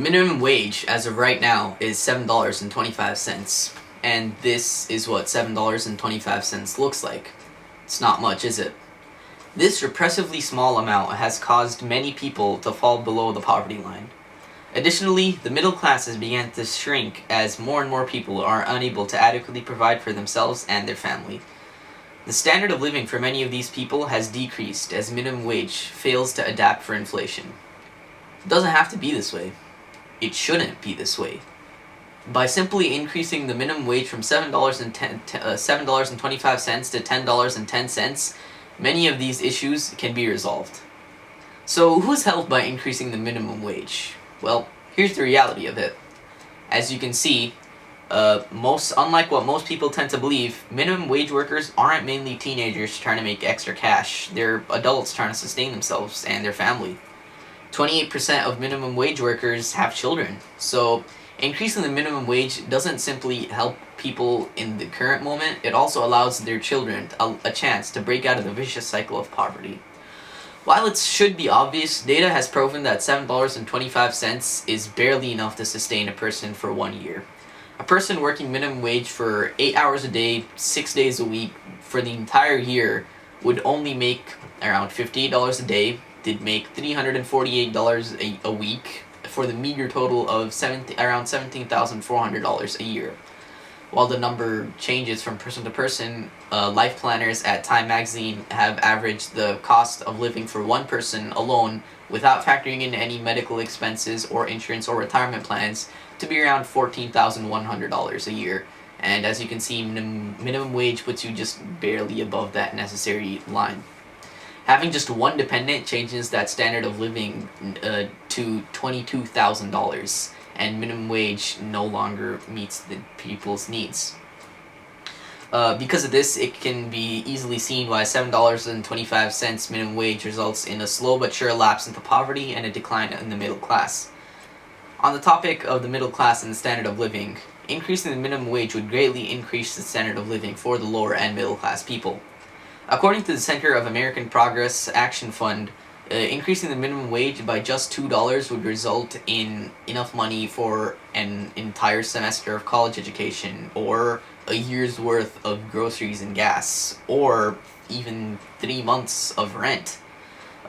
minimum wage as of right now is $7.25, and this is what $7.25 looks like. It's not much, is it? This repressively small amount has caused many people to fall below the poverty line. Additionally, the middle classes began to shrink as more and more people are unable to adequately provide for themselves and their family. The standard of living for many of these people has decreased as minimum wage fails to adapt for inflation. It doesn't have to be this way. It shouldn't be this way. By simply increasing the minimum wage from $7.25 to $10.10, many of these issues can be resolved. So who's helped by increasing the minimum wage? Well, here's the reality of it. As you can see, unlike what most people tend to believe, minimum wage workers aren't mainly teenagers trying to make extra cash. They're adults trying to sustain themselves and their family. 28% of minimum wage workers have children. So increasing the minimum wage doesn't simply help people in the current moment, it also allows their children a chance to break out of the vicious cycle of poverty. While it should be obvious, data has proven that $7.25 is barely enough to sustain a person for 1 year. A person working minimum wage for 8 hours a day, 6 days a week, for the entire year would only make around $58 a day, did make $348 a week, for the meager total of around $17,400 a year. While the number changes from person to person, life planners at Time Magazine have averaged the cost of living for one person alone, without factoring in any medical expenses or insurance or retirement plans, to be around $14,100 a year. And as you can see, minimum wage puts you just barely above that necessary line. Having just one dependent changes that standard of living to $22,000, and minimum wage no longer meets the people's needs. Because of this, it can be easily seen why $7.25 minimum wage results in a slow but sure lapse into poverty and a decline in the middle class. On the topic of the middle class and the standard of living, increasing the minimum wage would greatly increase the standard of living for the lower and middle class people. According to the Center of American Progress Action Fund, increasing the minimum wage by just $2 would result in enough money for an entire semester of college education, or a year's worth of groceries and gas, or even 3 months of rent.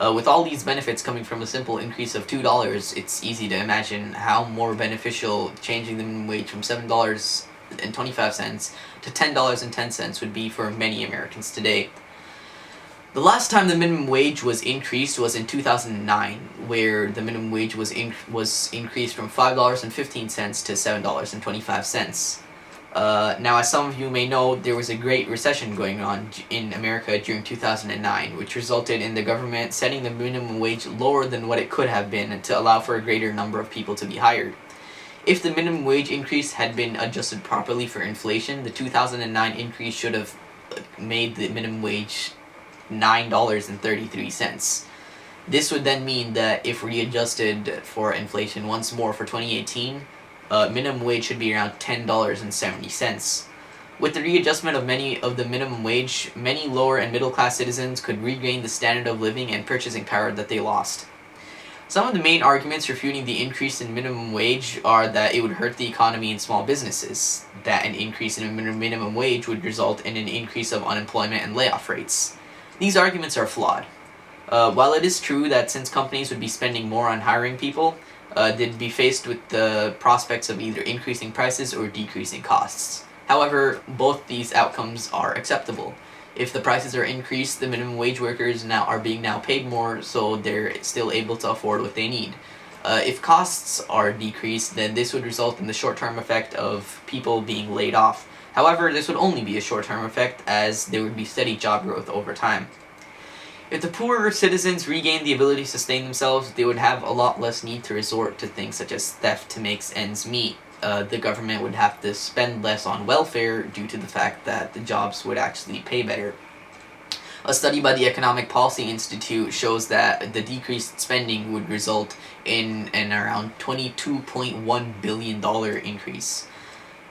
With all these benefits coming from a simple increase of $2, it's easy to imagine how more beneficial changing the minimum wage from $7.25 to $10.10 would be for many Americans today. The last time the minimum wage was increased was in 2009, where the minimum wage was increased from $5.15 to $7.25. Now, as some of you may know, there was a great recession going on in America during 2009, which resulted in the government setting the minimum wage lower than what it could have been to allow for a greater number of people to be hired. If the minimum wage increase had been adjusted properly for inflation, the 2009 increase should have made the minimum wage $9.33. This would then mean that if readjusted for inflation once more for 2018, minimum wage should be around $10.70. With the readjustment of many of the minimum wage, many lower and middle class citizens could regain the standard of living and purchasing power that they lost. Some of the main arguments refuting the increase in minimum wage are that it would hurt the economy and small businesses, that an increase in minimum wage would result in an increase of unemployment and layoff rates. These arguments are flawed. While it is true that since companies would be spending more on hiring people, they'd be faced with the prospects of either increasing prices or decreasing costs. However, both these outcomes are acceptable. If the prices are increased, the minimum wage workers are being paid more, so they're still able to afford what they need. If costs are decreased, then this would result in the short-term effect of people being laid off. However, this would only be a short-term effect, as there would be steady job growth over time. If the poorer citizens regained the ability to sustain themselves, they would have a lot less need to resort to things such as theft to make ends meet. The government would have to spend less on welfare due to the fact that the jobs would actually pay better. A study by the Economic Policy Institute shows that the decreased spending would result in an around $22.1 billion increase.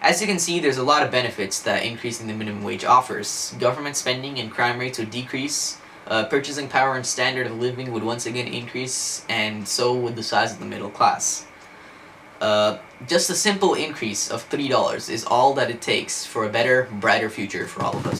As you can see, there's a lot of benefits that increasing the minimum wage offers. Government spending and crime rates would decrease, purchasing power and standard of living would once again increase, and so would the size of the middle class. Just a simple increase of $3 is all that it takes for a better, brighter future for all of us.